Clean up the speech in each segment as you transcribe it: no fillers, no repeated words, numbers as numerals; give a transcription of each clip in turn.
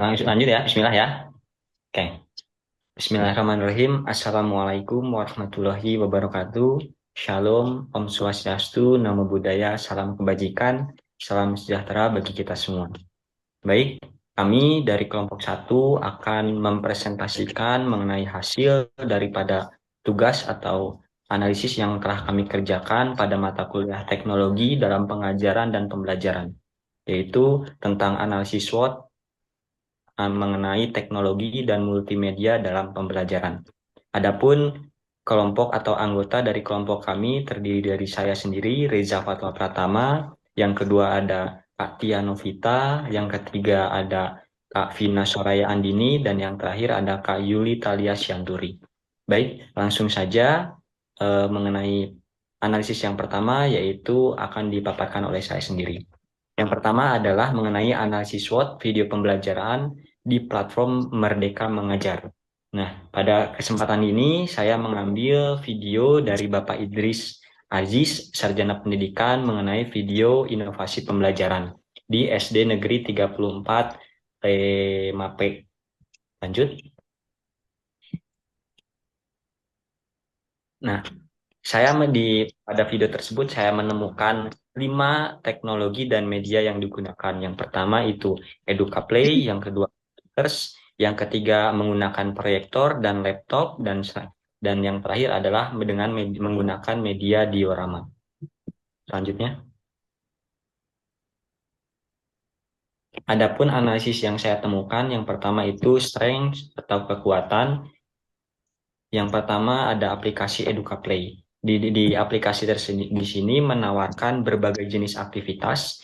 Langsung lanjut ya, Bismillah ya. Oke, Bismillahirrahmanirrahim. Assalamualaikum warahmatullahi wabarakatuh. Shalom, Om Swastiastu, Namo Buddhaya, salam kebajikan, salam sejahtera bagi kita semua. Baik, kami dari kelompok satu akan mempresentasikan mengenai hasil daripada tugas atau analisis yang telah kami kerjakan pada mata kuliah teknologi dalam pengajaran dan pembelajaran, yaitu tentang analisis SWOT mengenai teknologi dan multimedia dalam pembelajaran. Adapun kelompok atau anggota dari kelompok kami terdiri dari saya sendiri, Reza Fatwa Pratama, yang kedua ada Kak Tia Novita, yang ketiga ada Kak Vina Soraya Andini, dan yang terakhir ada Kak Yuli Talia Syanturi. Baik, langsung saja mengenai analisis yang pertama, yaitu akan dipaparkan oleh saya sendiri. Yang pertama adalah mengenai analisis SWOT video pembelajaran di platform Merdeka Mengajar. Nah, pada kesempatan ini saya mengambil video dari Bapak Idris Aziz, Sarjana Pendidikan mengenai video inovasi pembelajaran di SD Negeri 34 Temape. Lanjut. Nah, pada video tersebut saya menemukan 5 teknologi dan media yang digunakan. Yang pertama itu EducaPlay, yang kedua Speakers, yang ketiga menggunakan proyektor dan laptop, dan yang terakhir adalah menggunakan media diorama. Selanjutnya, adapun analisis yang saya temukan, yang pertama itu strength atau kekuatan. Yang pertama ada aplikasi EducaPlay. Di aplikasi tersebut di sini menawarkan berbagai jenis aktivitas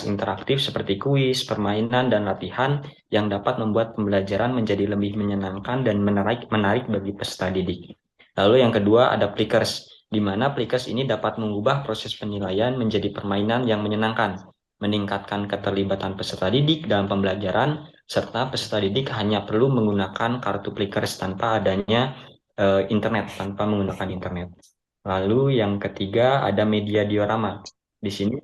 interaktif seperti kuis, permainan, dan latihan yang dapat membuat pembelajaran menjadi lebih menyenangkan dan menarik bagi peserta didik. Lalu yang kedua ada Plickers, di mana Plickers ini dapat mengubah proses penilaian menjadi permainan yang menyenangkan, meningkatkan keterlibatan peserta didik dalam pembelajaran, serta peserta didik hanya perlu menggunakan kartu Plickers tanpa adanya tanpa menggunakan internet. Lalu yang ketiga ada media diorama. Di sini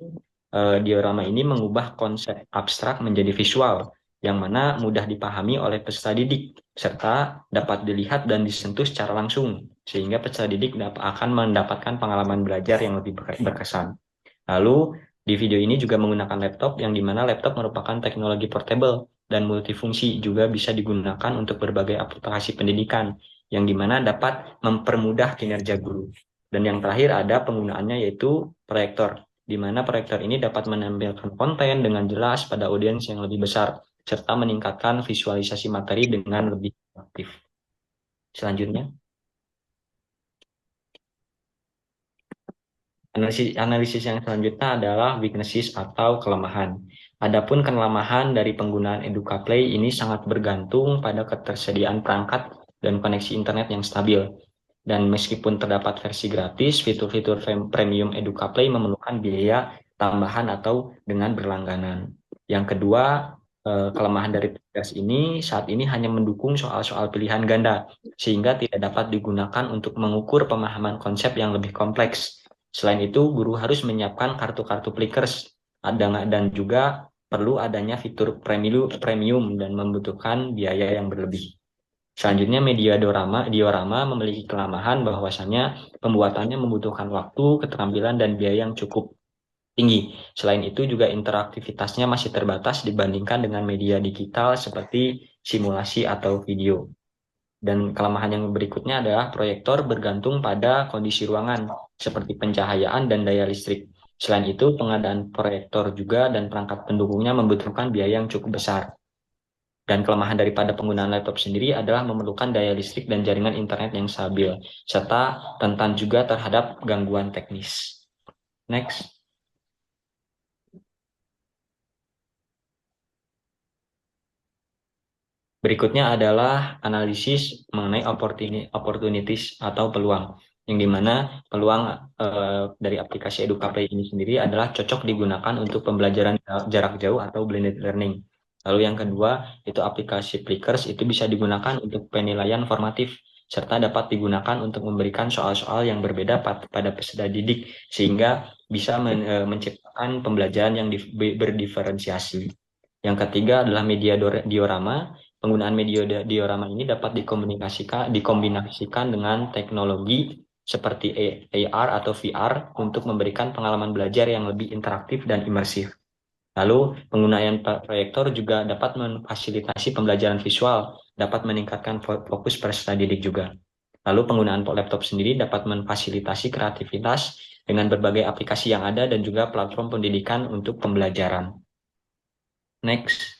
diorama ini mengubah konsep abstrak menjadi visual, yang mana mudah dipahami oleh peserta didik, serta dapat dilihat dan disentuh secara langsung, sehingga peserta didik akan mendapatkan pengalaman belajar yang lebih berkesan. Lalu di video ini juga menggunakan laptop, yang dimana laptop merupakan teknologi portable dan multifungsi, juga bisa digunakan untuk berbagai aplikasi pendidikan, yang dimana dapat mempermudah kinerja guru. Dan yang terakhir ada penggunaannya yaitu proyektor, di mana proyektor ini dapat menampilkan konten dengan jelas pada audiens yang lebih besar, serta meningkatkan visualisasi materi dengan lebih aktif. Selanjutnya, analisis yang selanjutnya adalah weaknesses atau kelemahan. Adapun kelemahan dari penggunaan EducaPlay ini sangat bergantung pada ketersediaan perangkat dan koneksi internet yang stabil. Dan meskipun terdapat versi gratis, fitur-fitur premium EducaPlay memerlukan biaya tambahan atau dengan berlangganan. Yang kedua, kelemahan dari tugas ini saat ini hanya mendukung soal-soal pilihan ganda, sehingga tidak dapat digunakan untuk mengukur pemahaman konsep yang lebih kompleks. Selain itu, guru harus menyiapkan kartu-kartu Plickers dan juga perlu adanya fitur premium dan membutuhkan biaya yang berlebih. Selanjutnya, media diorama memiliki kelemahan bahwasanya pembuatannya membutuhkan waktu, keterampilan, dan biaya yang cukup tinggi. Selain itu, juga interaktivitasnya masih terbatas dibandingkan dengan media digital seperti simulasi atau video. Dan kelemahan yang berikutnya adalah proyektor bergantung pada kondisi ruangan, seperti pencahayaan dan daya listrik. Selain itu, pengadaan proyektor juga dan perangkat pendukungnya membutuhkan biaya yang cukup besar. Dan kelemahan daripada penggunaan laptop sendiri adalah memerlukan daya listrik dan jaringan internet yang stabil, serta rentan juga terhadap gangguan teknis. Next. Berikutnya adalah analisis mengenai opportunities atau peluang, yang dimana peluang dari aplikasi EducaPlay ini sendiri adalah cocok digunakan untuk pembelajaran jarak jauh atau blended learning. Lalu yang kedua, itu aplikasi Plickers itu bisa digunakan untuk penilaian formatif, serta dapat digunakan untuk memberikan soal-soal yang berbeda pada peserta didik, sehingga bisa menciptakan pembelajaran yang berdiferensiasi. Yang ketiga adalah media diorama. Penggunaan media diorama ini dapat dikombinasikan dengan teknologi seperti AR atau VR untuk memberikan pengalaman belajar yang lebih interaktif dan imersif. Lalu, penggunaan proyektor juga dapat memfasilitasi pembelajaran visual, dapat meningkatkan fokus peserta didik juga. Lalu, penggunaan laptop sendiri dapat memfasilitasi kreativitas dengan berbagai aplikasi yang ada dan juga platform pendidikan untuk pembelajaran. Next.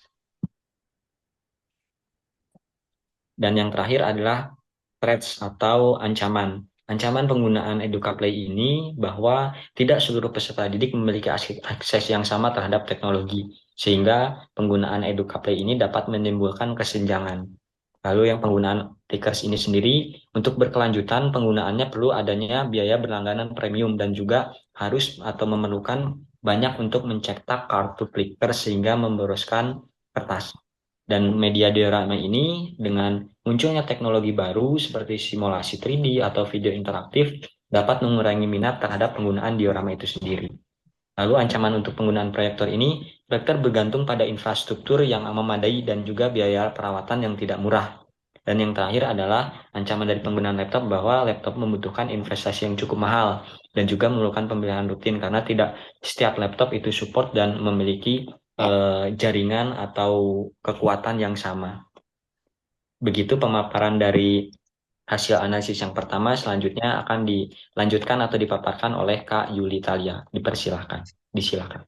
Dan yang terakhir adalah threats atau ancaman. Ancaman penggunaan EducaPlay ini bahwa tidak seluruh peserta didik memiliki akses yang sama terhadap teknologi, sehingga penggunaan EducaPlay ini dapat menimbulkan kesenjangan. Lalu yang penggunaan Plickers ini sendiri, untuk berkelanjutan penggunaannya perlu adanya biaya berlangganan premium dan juga harus atau memerlukan banyak untuk mencetak kartu Plickers sehingga memboroskan kertas. Dan media diorama ini dengan munculnya teknologi baru seperti simulasi 3D atau video interaktif dapat mengurangi minat terhadap penggunaan diorama itu sendiri. Lalu ancaman untuk penggunaan proyektor ini, proyektor bergantung pada infrastruktur yang memadai dan juga biaya perawatan yang tidak murah. Dan yang terakhir adalah ancaman dari penggunaan laptop bahwa laptop membutuhkan investasi yang cukup mahal dan juga memerlukan pembelian rutin karena tidak setiap laptop itu support dan memiliki jaringan atau kekuatan yang sama. Begitu pemaparan dari hasil analisis yang pertama, selanjutnya akan dilanjutkan atau dipaparkan oleh Kak Yuli Talia. Dipersilahkan. Disilakan.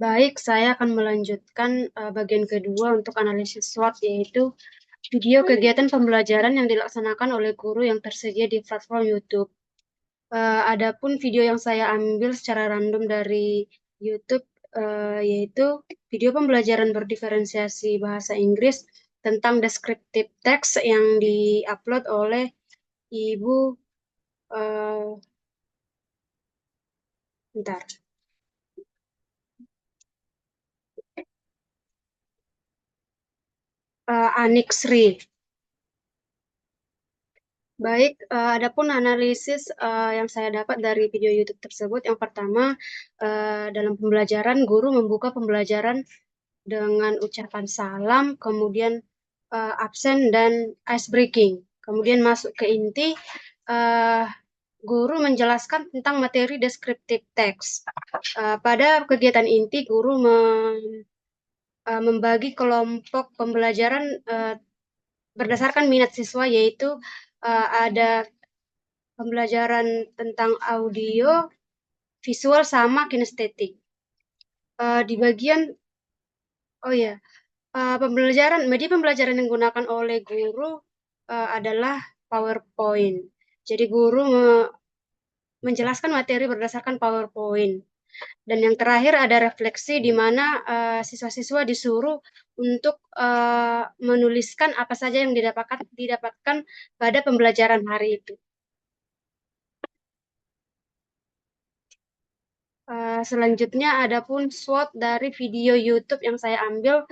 Baik, saya akan melanjutkan bagian kedua untuk analisis SWOT, yaitu video kegiatan pembelajaran yang dilaksanakan oleh guru yang tersedia di platform YouTube. Adapun video yang saya ambil secara random dari YouTube, yaitu video pembelajaran berdiferensiasi bahasa Inggris tentang descriptive text yang diupload oleh Ibu, bentar, Anik Sri. Baik, adapun analisis yang saya dapat dari video YouTube tersebut, yang pertama, dalam pembelajaran, guru membuka pembelajaran dengan ucapan salam, kemudian absen dan ice breaking. Kemudian masuk ke inti, guru menjelaskan tentang materi descriptive text. Pada kegiatan inti, guru membagi kelompok pembelajaran berdasarkan minat siswa, yaitu ada pembelajaran tentang audio, visual, sama kinestetik. Di bagian, oh ya, media pembelajaran yang digunakan oleh guru adalah PowerPoint. Jadi guru menjelaskan materi berdasarkan PowerPoint. Dan yang terakhir ada refleksi di mana siswa-siswa disuruh untuk menuliskan apa saja yang didapatkan pada pembelajaran hari itu. Selanjutnya adapun SWOT dari video YouTube yang saya ambil,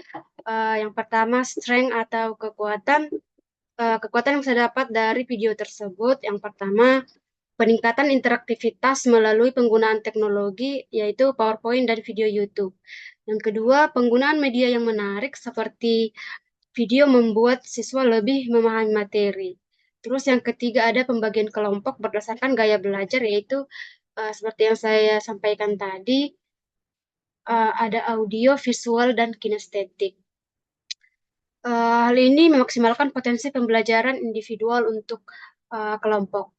yang pertama strength atau kekuatan. Kekuatan yang saya dapat dari video tersebut, yang pertama peningkatan interaktivitas melalui penggunaan teknologi, yaitu PowerPoint dan video YouTube. Yang kedua, penggunaan media yang menarik seperti video membuat siswa lebih memahami materi. Terus yang ketiga ada pembagian kelompok berdasarkan gaya belajar, yaitu seperti yang saya sampaikan tadi, ada audio, visual, dan kinestetik. Hal ini memaksimalkan potensi pembelajaran individual untuk kelompok.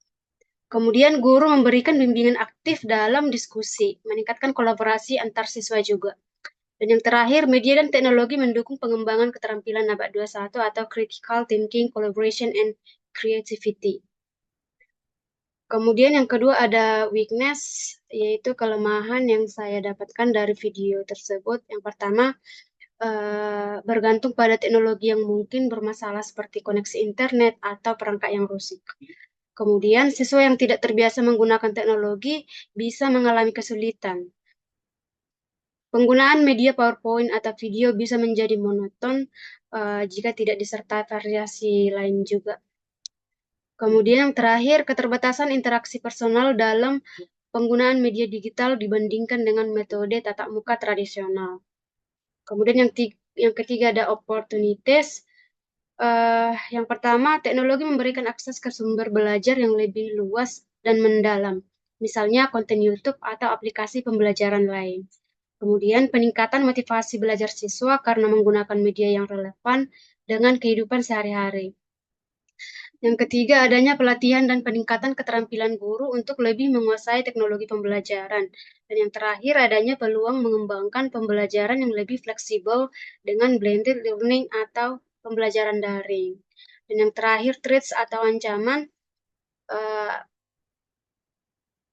Kemudian guru memberikan bimbingan aktif dalam diskusi, meningkatkan kolaborasi antar siswa juga. Dan yang terakhir, media dan teknologi mendukung pengembangan keterampilan Nabak 21 atau Critical Thinking, Collaboration, and Creativity. Kemudian yang kedua ada weakness, yaitu kelemahan yang saya dapatkan dari video tersebut. Yang pertama, bergantung pada teknologi yang mungkin bermasalah seperti koneksi internet atau perangkat yang rusak. Kemudian, siswa yang tidak terbiasa menggunakan teknologi bisa mengalami kesulitan. Penggunaan media PowerPoint atau video bisa menjadi monoton jika tidak disertai variasi lain juga. Kemudian yang terakhir, keterbatasan interaksi personal dalam penggunaan media digital dibandingkan dengan metode tatap muka tradisional. Kemudian yang ketiga ada opportunities. Yang pertama, teknologi memberikan akses ke sumber belajar yang lebih luas dan mendalam, misalnya konten YouTube atau aplikasi pembelajaran lain. Kemudian peningkatan motivasi belajar siswa karena menggunakan media yang relevan dengan kehidupan sehari-hari. Yang ketiga, adanya pelatihan dan peningkatan keterampilan guru untuk lebih menguasai teknologi pembelajaran. Dan yang terakhir, adanya peluang mengembangkan pembelajaran yang lebih fleksibel dengan blended learning atau pembelajaran daring. Dan yang terakhir, threats atau ancaman, eh,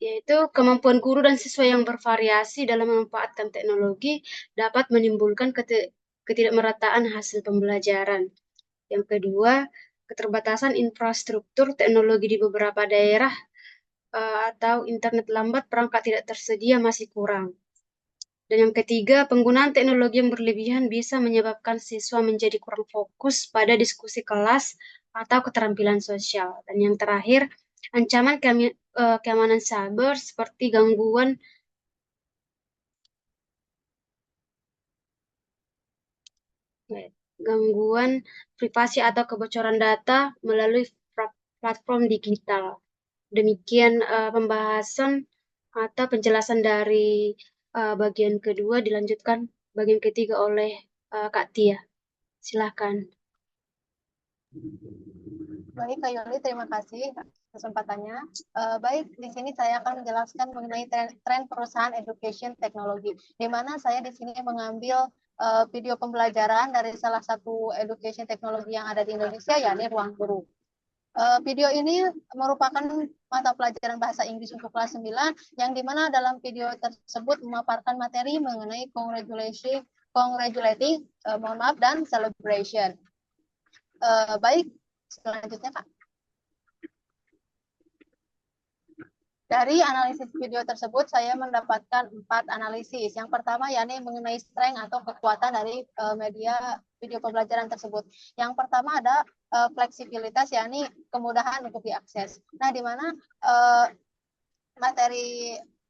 yaitu kemampuan guru dan siswa yang bervariasi dalam memanfaatkan teknologi dapat menimbulkan ketidakmerataan hasil pembelajaran. Yang kedua, keterbatasan infrastruktur teknologi di beberapa daerah atau internet lambat, perangkat tidak tersedia masih kurang. Dan yang ketiga, penggunaan teknologi yang berlebihan bisa menyebabkan siswa menjadi kurang fokus pada diskusi kelas atau keterampilan sosial. Dan yang terakhir, ancaman keamanan cyber seperti gangguan privasi atau kebocoran data melalui platform digital. Demikian pembahasan atau penjelasan dari bagian kedua, dilanjutkan bagian ketiga oleh Kak Tia. Silahkan. Baik, Kak Yuli, terima kasih kesempatannya. Baik, di sini saya akan menjelaskan mengenai tren perusahaan education teknologi, di mana saya di sini mengambil video pembelajaran dari salah satu education teknologi yang ada di Indonesia, yakni Ruang Guru. Video ini merupakan mata pelajaran bahasa Inggris untuk kelas 9, yang dimana dalam video tersebut memaparkan materi mengenai congratulating, mohon maaf, dan celebration. Baik, selanjutnya Kak. Dari analisis video tersebut, saya mendapatkan 4 analisis. Yang pertama, yakni mengenai strength atau kekuatan dari media video pembelajaran tersebut. Yang pertama ada fleksibilitas, yakni kemudahan untuk diakses. Nah, di mana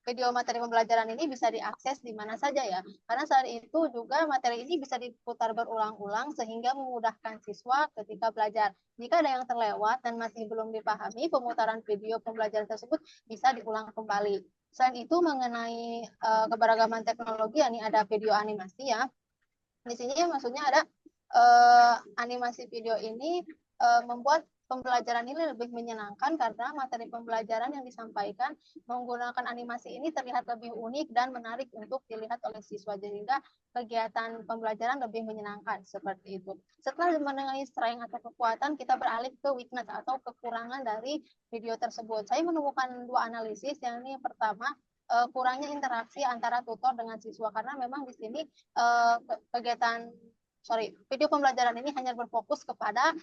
video materi pembelajaran ini bisa diakses di mana saja ya. Karena saat itu juga materi ini bisa diputar berulang-ulang sehingga memudahkan siswa ketika belajar. Jika ada yang terlewat dan masih belum dipahami, pemutaran video pembelajaran tersebut bisa diulang kembali. Selain itu mengenai keberagaman teknologi, ini ada video animasi ya. Di sini maksudnya ada animasi video ini membuat pembelajaran ini lebih menyenangkan karena materi pembelajaran yang disampaikan menggunakan animasi ini terlihat lebih unik dan menarik untuk dilihat oleh siswa, sehingga kegiatan pembelajaran lebih menyenangkan seperti itu. Setelah mengenai strength atau kekuatan, kita beralih ke weakness atau kekurangan dari video tersebut. Saya menemukan 2 analisis, yang ini pertama kurangnya interaksi antara tutor dengan siswa, karena memang di sini video pembelajaran ini hanya berfokus kepada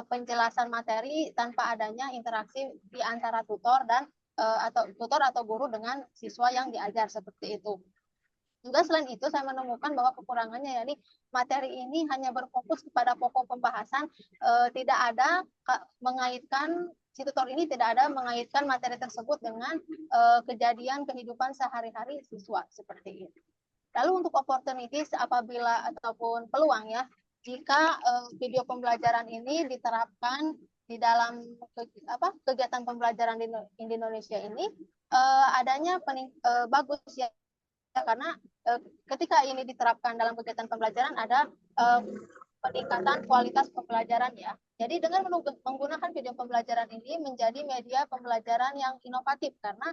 penjelasan materi tanpa adanya interaksi di antara tutor dan tutor atau guru dengan siswa yang diajar seperti itu. Juga selain itu saya menemukan bahwa kekurangannya, yakni materi ini hanya berfokus kepada pokok pembahasan, tidak ada mengaitkan, si tutor ini tidak ada mengaitkan materi tersebut dengan kejadian kehidupan sehari-hari siswa seperti itu. Lalu untuk opportunities ataupun peluang ya, jika video pembelajaran ini diterapkan di dalam kegiatan pembelajaran di Indonesia ini, adanya bagus ya, karena ketika ini diterapkan dalam kegiatan pembelajaran ada peningkatan kualitas pembelajaran ya. Jadi dengan menggunakan video pembelajaran ini menjadi media pembelajaran yang inovatif, karena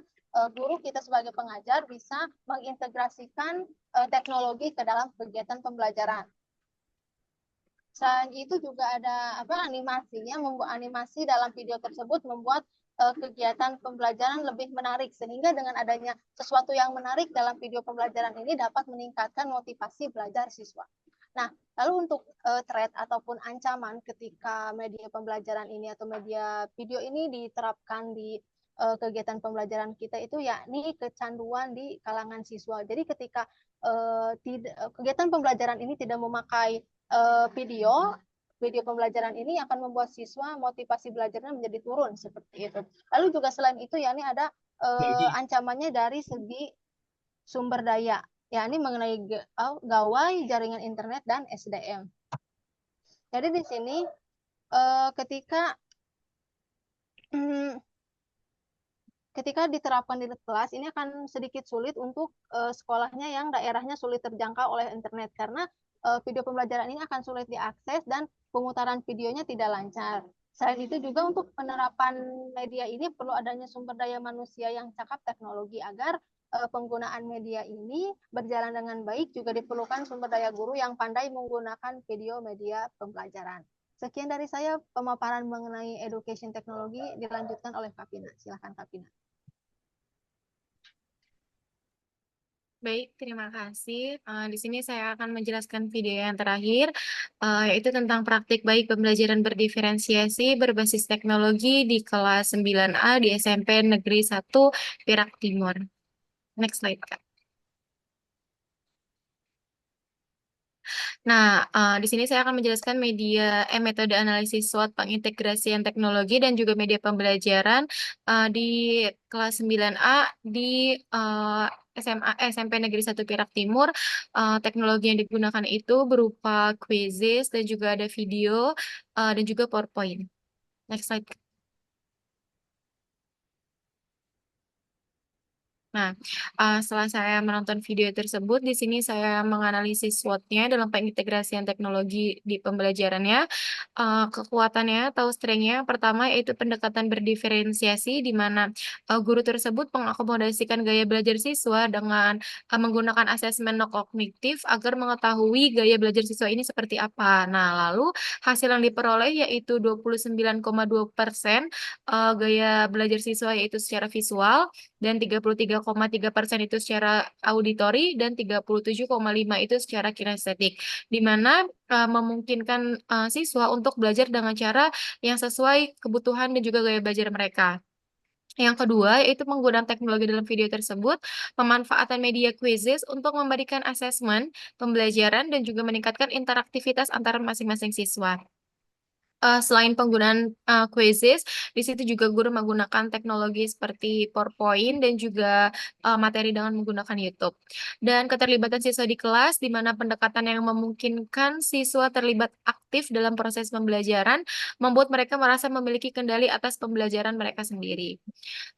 guru kita sebagai pengajar bisa mengintegrasikan teknologi ke dalam kegiatan pembelajaran. Selain itu juga ada animasinya, membuat animasi dalam video tersebut membuat kegiatan pembelajaran lebih menarik, sehingga dengan adanya sesuatu yang menarik dalam video pembelajaran ini dapat meningkatkan motivasi belajar siswa. Nah, lalu untuk threat ataupun ancaman ketika media pembelajaran ini atau media video ini diterapkan di kegiatan pembelajaran kita itu, yakni kecanduan di kalangan siswa. Jadi ketika kegiatan pembelajaran ini tidak memakai video pembelajaran ini akan membuat siswa motivasi belajarnya menjadi turun seperti itu. Lalu juga selain itu, yakni ada ancamannya dari segi sumber daya, yakni mengenai gawai, jaringan internet, dan SDM. Jadi di sini ketika ketika diterapkan di kelas ini akan sedikit sulit untuk sekolahnya yang daerahnya sulit terjangkau oleh internet karena video pembelajaran ini akan sulit diakses dan pemutaran videonya tidak lancar. Selain itu juga untuk penerapan media ini perlu adanya sumber daya manusia yang cakap teknologi agar penggunaan media ini berjalan dengan baik. Juga diperlukan sumber daya guru yang pandai menggunakan video media pembelajaran. Sekian dari saya pemaparan mengenai education teknologi, dilanjutkan oleh Kapina. Silakan Kapina. Baik, terima kasih. Di sini saya akan menjelaskan video yang terakhir, yaitu tentang praktik baik pembelajaran berdiferensiasi berbasis teknologi di kelas 9A di SMP Negeri 1 Perak Timur. Next slide, Kak. Nah, di sini saya akan menjelaskan metode analisis SWOT pengintegrasian teknologi dan juga media pembelajaran di kelas 9A di SMP Negeri 1 Perak Timur. Teknologi yang digunakan itu berupa quizzes dan juga ada video dan juga PowerPoint. Next slide. Nah, setelah saya menonton video tersebut, di sini saya menganalisis SWOT-nya dalam pengintegrasian teknologi di pembelajarannya. Kekuatannya atau strength-nya pertama yaitu pendekatan berdiferensiasi, di mana guru tersebut mengakomodasikan gaya belajar siswa dengan menggunakan asesmen kognitif agar mengetahui gaya belajar siswa ini seperti apa. Nah, lalu hasil yang diperoleh yaitu 29,2% gaya belajar siswa yaitu secara visual, dan 33,3% itu secara auditori, dan 37,5% itu secara kinestetik, di mana memungkinkan siswa untuk belajar dengan cara yang sesuai kebutuhan dan juga gaya belajar mereka. Yang kedua, yaitu penggunaan teknologi dalam video tersebut, pemanfaatan media quizzes untuk memberikan asesmen pembelajaran dan juga meningkatkan interaktivitas antara masing-masing siswa. Selain penggunaan quizzes, di situ juga guru menggunakan teknologi seperti PowerPoint dan juga materi dengan menggunakan YouTube. Dan keterlibatan siswa di kelas, di mana pendekatan yang memungkinkan siswa terlibat aktif dalam proses pembelajaran, membuat mereka merasa memiliki kendali atas pembelajaran mereka sendiri.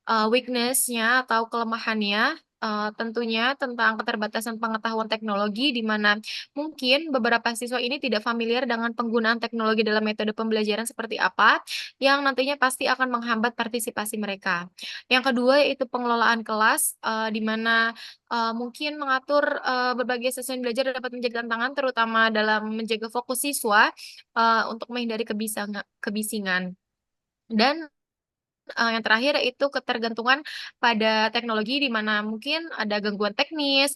Weakness-nya atau kelemahannya tentunya tentang keterbatasan pengetahuan teknologi, di mana mungkin beberapa siswa ini tidak familiar dengan penggunaan teknologi dalam metode pembelajaran seperti apa, yang nantinya pasti akan menghambat partisipasi mereka. Yang kedua yaitu pengelolaan kelas, di mana mungkin mengatur berbagai sesi belajar dapat menjadi tantangan, terutama dalam menjaga fokus siswa untuk menghindari kebisingan. Dan yang terakhir itu ketergantungan pada teknologi, di mana mungkin ada gangguan teknis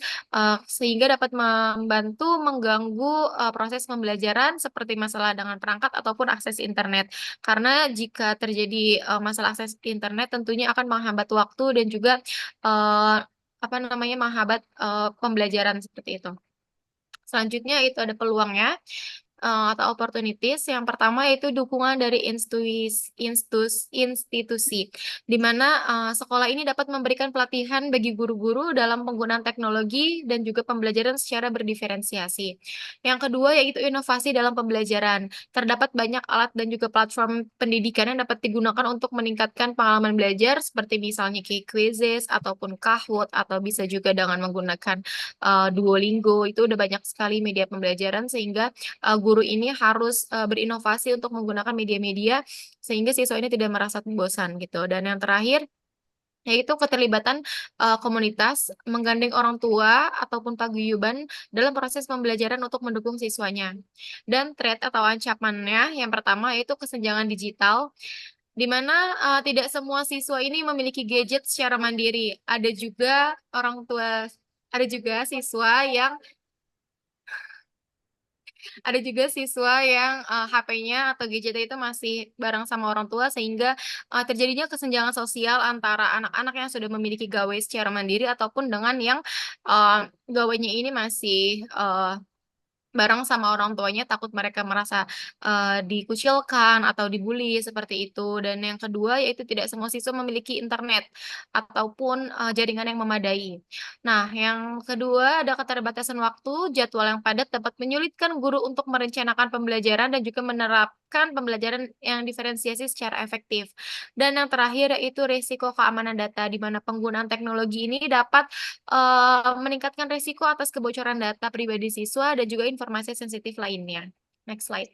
sehingga dapat membantu mengganggu proses pembelajaran seperti masalah dengan perangkat ataupun akses internet. Karena jika terjadi masalah akses internet, tentunya akan menghambat waktu dan juga menghambat pembelajaran seperti itu. Selanjutnya itu ada peluangnya atau opportunities. Yang pertama yaitu dukungan dari institusi, di mana sekolah ini dapat memberikan pelatihan bagi guru-guru dalam penggunaan teknologi dan juga pembelajaran secara berdiferensiasi. Yang kedua yaitu inovasi dalam pembelajaran. Terdapat banyak alat dan juga platform pendidikan yang dapat digunakan untuk meningkatkan pengalaman belajar, seperti misalnya Quizzes ataupun Kahoot, atau bisa juga dengan menggunakan Duolingo. Itu udah banyak sekali media pembelajaran, sehingga guru ini harus berinovasi untuk menggunakan media-media sehingga siswa ini tidak merasa bosan gitu. Dan yang terakhir yaitu keterlibatan komunitas, menggandeng orang tua ataupun paguyuban dalam proses pembelajaran untuk mendukung siswanya. Dan threat atau ancamannya yang pertama yaitu kesenjangan digital, di mana tidak semua siswa ini memiliki gadget secara mandiri. Ada juga siswa yang HP-nya atau gadgetnya itu masih bareng sama orang tua, sehingga terjadinya kesenjangan sosial antara anak-anak yang sudah memiliki gawai secara mandiri ataupun dengan yang gawainya ini masih bareng sama orang tuanya, takut mereka merasa dikucilkan atau dibully seperti itu. Dan yang kedua yaitu tidak semua siswa memiliki internet ataupun jaringan yang memadai. Nah, yang kedua ada keterbatasan waktu, jadwal yang padat dapat menyulitkan guru untuk merencanakan pembelajaran dan juga menerapkan pembelajaran yang diferensiasi secara efektif. Dan yang terakhir yaitu risiko keamanan data, di mana penggunaan teknologi ini dapat meningkatkan risiko atas kebocoran data pribadi siswa dan juga informasi sensitif lainnya. Next slide.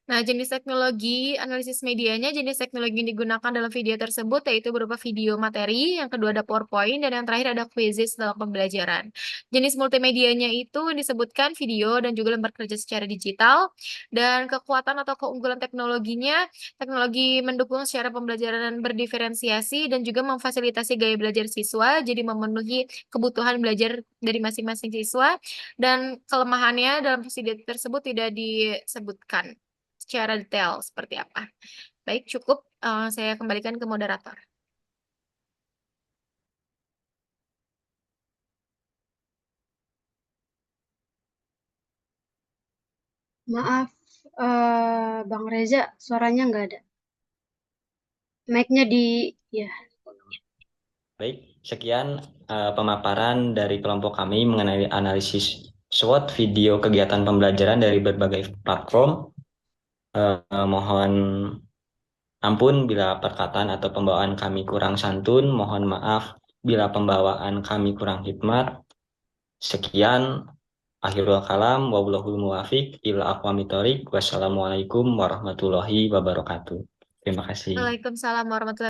Nah, jenis teknologi analisis medianya, jenis teknologi yang digunakan dalam video tersebut yaitu berupa video materi, yang kedua ada PowerPoint, dan yang terakhir ada quizzes dalam pembelajaran. Jenis multimedianya itu disebutkan video dan juga lembar kerja secara digital, dan kekuatan atau keunggulan teknologinya, teknologi mendukung secara pembelajaran berdiferensiasi dan juga memfasilitasi gaya belajar siswa, jadi memenuhi kebutuhan belajar dari masing-masing siswa, dan kelemahannya dalam video tersebut tidak disebutkan secara detail seperti apa. Baik, cukup. Saya kembalikan ke moderator. Maaf, Bang Reza, suaranya nggak ada. Mic-nya ya. Baik, sekian pemaparan dari kelompok kami mengenai analisis SWOT video kegiatan pembelajaran dari berbagai platform. Mohon ampun bila perkataan atau pembawaan kami kurang santun. Mohon maaf bila pembawaan kami kurang hikmat. Sekian, akhirul kalam, wallahul muwafiq ila aqwamit thoriq. Wassalamualaikum warahmatullahi wabarakatuh. Terima kasih. Waalaikumsalam warahmatullahi